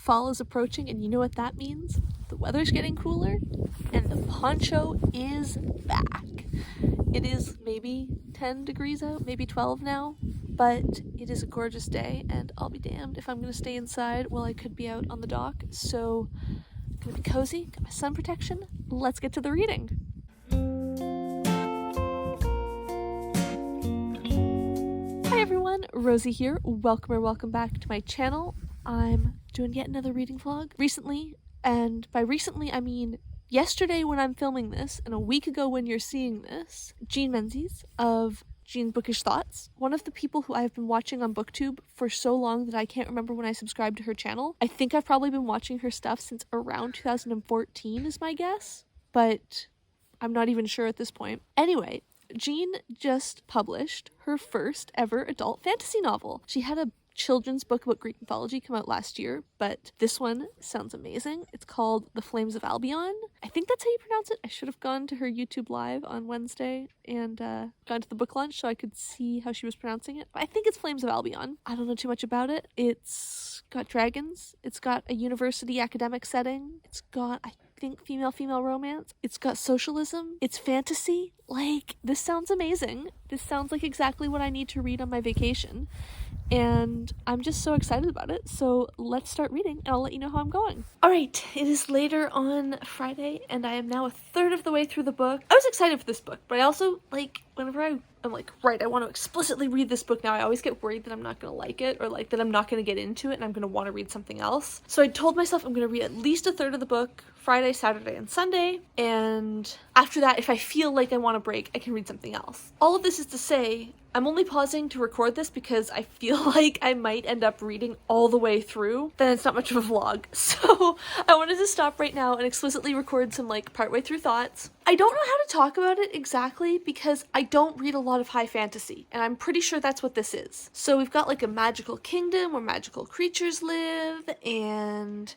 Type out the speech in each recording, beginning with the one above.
Fall is approaching, and you know what that means? The weather's getting cooler, and the poncho is back. It is maybe 10 degrees out, maybe 12 now, but it is a gorgeous day, and I'll be damned if I'm going to stay inside while I could be out on the dock. So I'm going to be cozy, got my sun protection. Let's get to the reading. Hi everyone, Rosie here. Welcome back to my channel. I'm doing yet another reading vlog. Recently, and by recently I mean yesterday when I'm filming this, and a week ago when you're seeing this, Menzies of Jean Bookishthoughts, one of the people who I've been watching on Booktube for so long that I can't remember when I subscribed to her channel. I think I've probably been watching her stuff since around 2014 is my guess, but I'm not even sure at this point. Anyway, Jean just published her first ever adult fantasy novel. She had a children's book about Greek mythology come out last year, but this one sounds amazing. It's called The Flames of Albiyon. I think that's how you pronounce it. I should have gone to her YouTube live on Wednesday and gone to the book launch so I could see how she was pronouncing it. I think it's Flames of Albiyon. I don't know too much about it. It's got dragons. It's got a university academic setting. It's got, I think, female romance. It's got socialism. It's fantasy. Like, this sounds amazing. This sounds like exactly what I need to read on my vacation. And I'm just so excited about it. So let's start reading and I'll let you know how I'm going. All right, it is later on Friday and I am now a third of the way through the book. I was excited for this book, but I also, like, whenever I'm like, right, I want to explicitly read this book now, I always get worried that I'm not going to like it, or like that I'm not going to get into it and I'm going to want to read something else. So I told myself I'm going to read at least a third of the book Friday, Saturday, and Sunday, and after that, if I feel like I want a break, I can read something else. All of this is to say, I'm only pausing to record this because I feel like I might end up reading all the way through. Then it's not much of a vlog. So I wanted to stop right now and explicitly record some like partway through thoughts. I don't know how to talk about it exactly because I don't read a lot of high fantasy, and I'm pretty sure that's what this is. So we've got like a magical kingdom where magical creatures live, and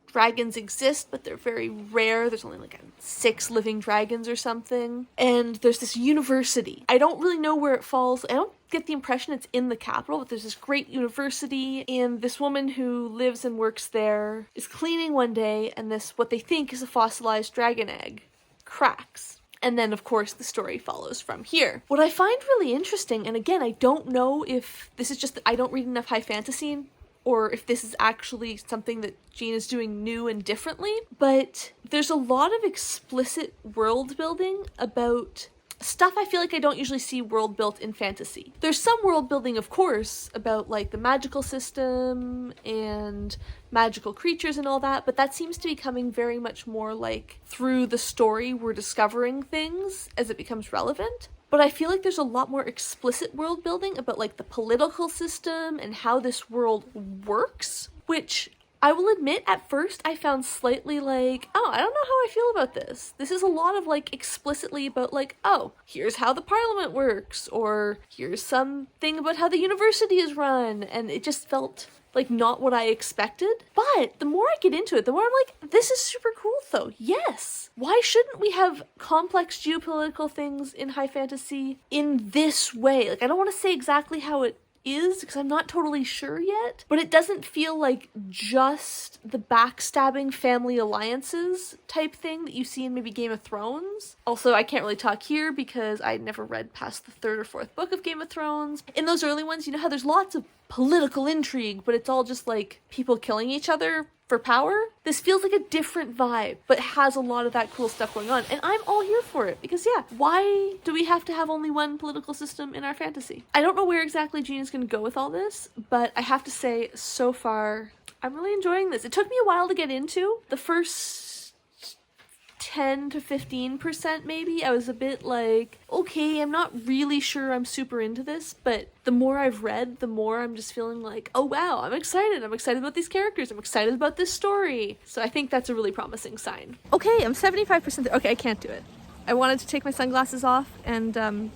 dragons exist, but they're very rare. There's only like 6 living dragons or something. And there's this university. I don't really know where it falls. I don't get the impression it's in the capital, but there's this great university, and this woman who lives and works there is cleaning one day, and this, what they think is a fossilized dragon egg, cracks. And then, of course, the story follows from here. What I find really interesting, and again, I don't know if this is just that I don't read enough high fantasy, or if this is actually something that Jean is doing new and differently, but there's a lot of explicit world building about stuff I feel like I don't usually see world built in fantasy. There's some world building, of course, about like the magical system and magical creatures and all that, but that seems to be coming very much more like through the story we're discovering things as it becomes relevant. But I feel like there's a lot more explicit world building about like the political system and how this world works, which I will admit at first I found slightly like, oh, I don't know how I feel about this. This is a lot of like explicitly about like, oh, here's how the parliament works, or here's something about how the university is run, and it just felt like not what I expected. But the more I get into it, the more I'm like, this is super cool though. Yes. Why shouldn't we have complex geopolitical things in high fantasy in this way? Like, I don't want to say exactly how it is because I'm not totally sure yet, but it doesn't feel like just the backstabbing family alliances type thing that you see in maybe Game of Thrones. Also, I can't really talk here because I never read past the 3rd or 4th book of Game of Thrones. In those early ones, you know how there's lots of political intrigue, but it's all just like people killing each other for power? This feels like a different vibe, but has a lot of that cool stuff going on, and I'm all here for it, because yeah, why do we have to have only one political system in our fantasy? I don't know where exactly Jean is going to go with all this, but I have to say, so far, I'm really enjoying this. It took me a while to get into. The first 10 to 15% maybe, I was a bit like, okay, I'm not really sure I'm super into this, but the more I've read, the more I'm just feeling like, oh wow, I'm excited about these characters, I'm excited about this story. So I think that's a really promising sign. Okay, I'm 75% okay, I can't do it. I wanted to take my sunglasses off and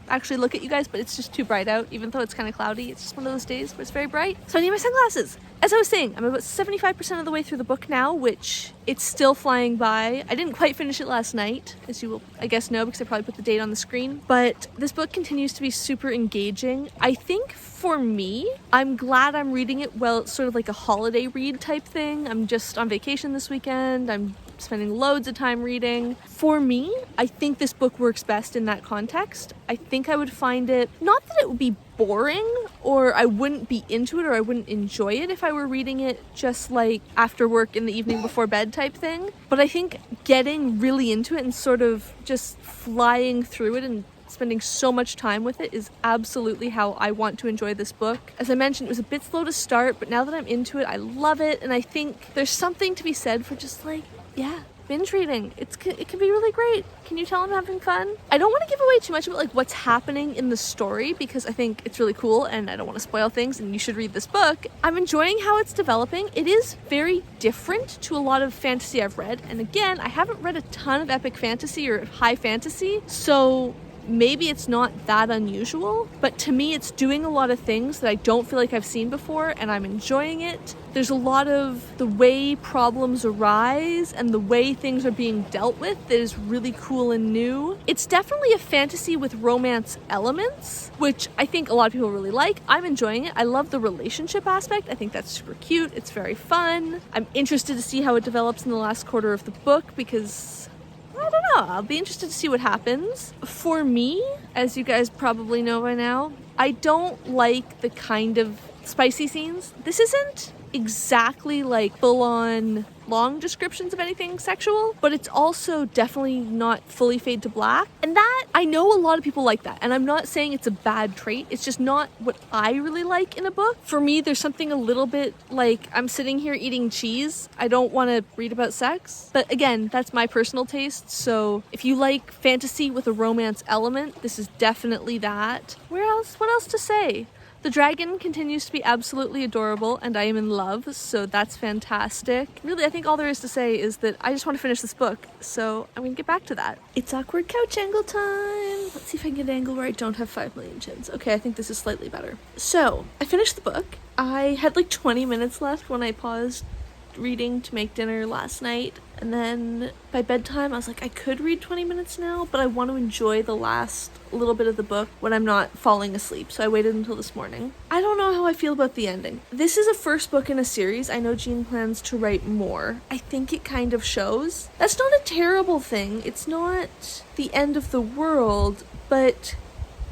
actually look at you guys, but it's just too bright out, even though it's kind of cloudy. It's just one of those days where it's very bright. So I need my sunglasses. As I was saying, I'm about 75% of the way through the book now, which it's still flying by. I didn't quite finish it last night, as you will, I guess, know, because I probably put the date on the screen. But this book continues to be super engaging. I think for me, I'm glad I'm reading it well. It's sort of like a holiday read type thing. I'm just on vacation this weekend. I'm spending loads of time reading. For me, I think this book works best in that context. I think I would find it, not that it would be boring or I wouldn't be into it or I wouldn't enjoy it if I were reading it just like after work in the evening before bed type thing. But I think getting really into it and sort of just flying through it and spending so much time with it is absolutely how I want to enjoy this book. As I mentioned, it was a bit slow to start, but now that I'm into it, I love it. And I think there's something to be said for just like, yeah, binge reading. It can be really great. Can you tell I'm having fun? I don't want to give away too much about like what's happening in the story because I think it's really cool and I don't want to spoil things and you should read this book. I'm enjoying how it's developing. It is very different to a lot of fantasy I've read. And again, I haven't read a ton of epic fantasy or high fantasy, so maybe it's not that unusual, but to me it's doing a lot of things that I don't feel like I've seen before and I'm enjoying it. There's a lot of the way problems arise and the way things are being dealt with that is really cool and new. It's definitely a fantasy with romance elements, which I think a lot of people really like. I'm enjoying it. I love the relationship aspect. I think that's super cute. It's very fun. I'm interested to see how it develops in the last quarter of the book because I don't know. I'll be interested to see what happens. For me, as you guys probably know by now, I don't like the kind of spicy scenes. This isn't exactly like full-on long descriptions of anything sexual, but it's also definitely not fully fade to black. And that, I know a lot of people like that, and I'm not saying it's a bad trait. It's just not what I really like in a book. For me, there's something a little bit like I'm sitting here eating cheese. I don't want to read about sex. But again, that's my personal taste. So if you like fantasy with a romance element, this is definitely that. What else to say? The dragon continues to be absolutely adorable and I am in love, so that's fantastic. Really, I think all there is to say is that I just want to finish this book, so I'm going to get back to that. It's awkward couch angle time. Let's see if I can get an angle where I don't have 5 million chins. Okay, I think this is slightly better. So, I finished the book. I had like 20 minutes left when I paused reading to make dinner last night, and then by bedtime I was like, I could read 20 minutes now, but I want to enjoy the last little bit of the book when I'm not falling asleep, so I waited until this morning. I don't know how I feel about the ending. This is a first book in a series. I know Jean plans to write more. I think it kind of shows. That's not a terrible thing. It's not the end of the world, but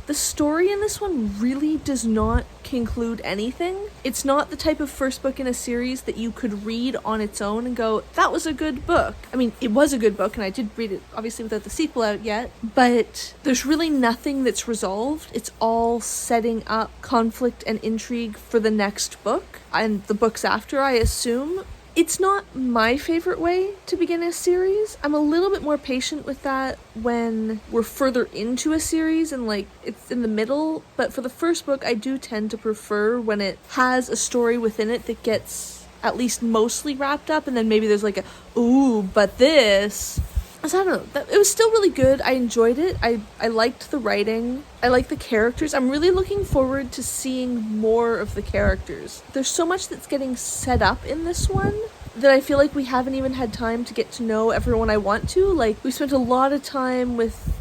the story in this one really does not conclude anything. It's not the type of first book in a series that you could read on its own and go, that was a good book. I mean, it was a good book and I did read it obviously without the sequel out yet, but there's really nothing that's resolved. It's all setting up conflict and intrigue for the next book and the books after, I assume. It's not my favorite way to begin a series. I'm a little bit more patient with that when we're further into a series and like it's in the middle, but for the first book I do tend to prefer when it has a story within it that gets at least mostly wrapped up and then maybe there's like a, ooh, but this. So I don't know, it was still really good. I enjoyed it. I liked the writing. I like the characters. I'm really looking forward to seeing more of the characters. There's so much that's getting set up in this one that I feel like we haven't even had time to get to know everyone I want to. Like, we spent a lot of time with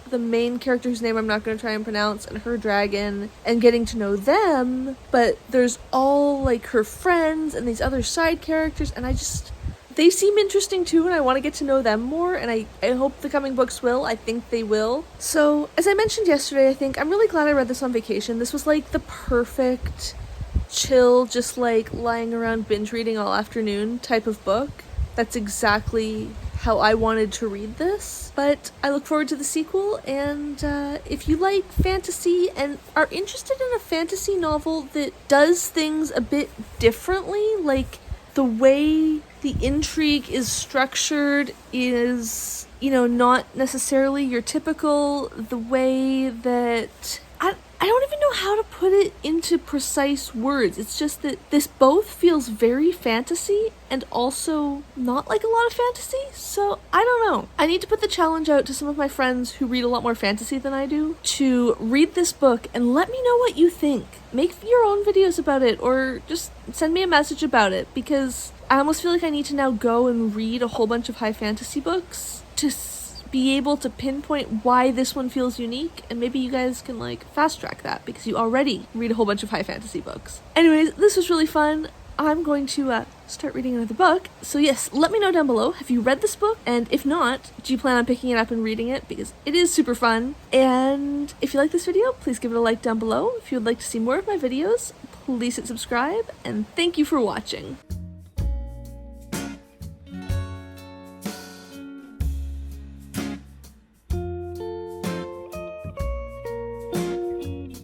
the main character whose name I'm not going to try and pronounce and her dragon and getting to know them, but there's all like her friends and these other side characters, and they seem interesting too, and I want to get to know them more, and I hope the coming books will. I think they will. So, as I mentioned yesterday, I think I'm really glad I read this on vacation. This was like the perfect chill, just like lying around binge reading all afternoon type of book. That's exactly how I wanted to read this. But I look forward to the sequel, and if you like fantasy and are interested in a fantasy novel that does things a bit differently, like the way the intrigue is structured is, not necessarily your typical, the way that, I I don't even know how to put it into precise words. It's just that this both feels very fantasy and also not like a lot of fantasy, so I don't know. I need to put the challenge out to some of my friends who read a lot more fantasy than I do to read this book and let me know what you think. Make your own videos about it, or just send me a message about it, because I almost feel like I need to now go and read a whole bunch of high fantasy books to be able to pinpoint why this one feels unique, and maybe you guys can like fast track that because you already read a whole bunch of high fantasy books. Anyways, this was really fun. I'm going to start reading another book. So yes, let me know down below, have you read this book? And if not, do you plan on picking it up and reading it? Because it is super fun. And if you like this video, please give it a like down below. If you would like to see more of my videos, please hit subscribe, and thank you for watching.